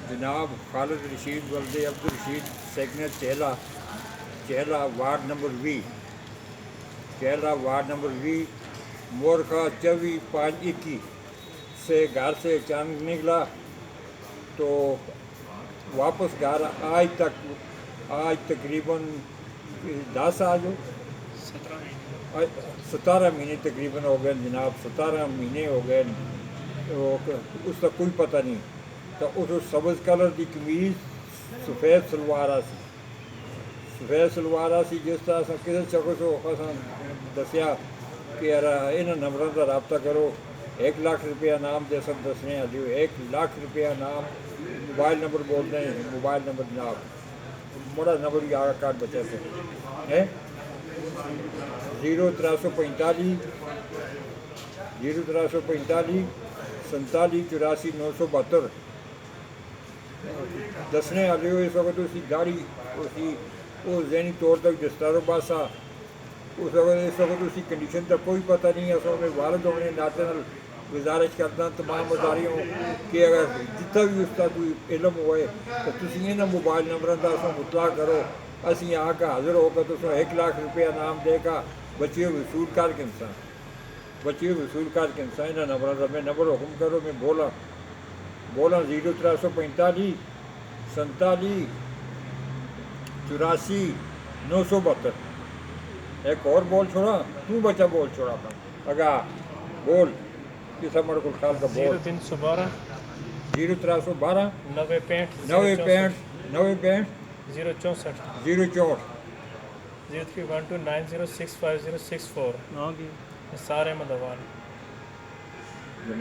جناب خالد رشید ولد Abdul Rashid second Chehla ward number 20 Chehla ward number 20 مورخہ 24/5/21 سے گھر سے اچانک نکلا تو واپس گھر آج تقریباً 10 آج 17 مہینے تقریباً ہو گئے جناب، 17 مہینے ہو گئے، اس کا کوئی پتہ نہیں۔ تو اس سبز کلر کی قمیض سفید سلوار سی جس طرح سے کسی شخص کو دسیا کہ ان نمبروں کا رابطہ کرو، 1 لاکھ روپیہ انعام دے سب دسنے آ جیو، 1 لاکھ روپیہ انعام۔ موبائل نمبر بولتے ہیں، موبائل نمبر جناب بڑا نمبر ہی آگا کارڈ بچے سے ہے 0345 47 84 972 دسنے والے ہو۔ اس وقت اس کی گاڑی وہ ذہنی طور تک دستاروں باسا اس وقت اس کی کنڈیشن کا کوئی پتہ نہیں ہے۔ اس وقت والد ہونے ناطے گزارش کرتا تمام اداریوں کہ اگر جتنا بھی اس کا کوئی علم ہوئے تو تسی انہاں موبائل نمبروں کا اسوں مطلع کرو، اسی آ کے حاضر ہو کر تو 1 لاکھ روپیہ انعام دے کا بچے وصول کر کے انسان انہاں نمبروں کا میں نمبر حکم کرو، میں بولا 0345 47 84 972 ایک اور بول چھوڑا تو بچہ بول چھوڑا اپنا اگا بول کسا مڑ کو خیال کا بول 0312 0312 9065 9065 9065 064 064 0312 9065 064 نثار احمد عوان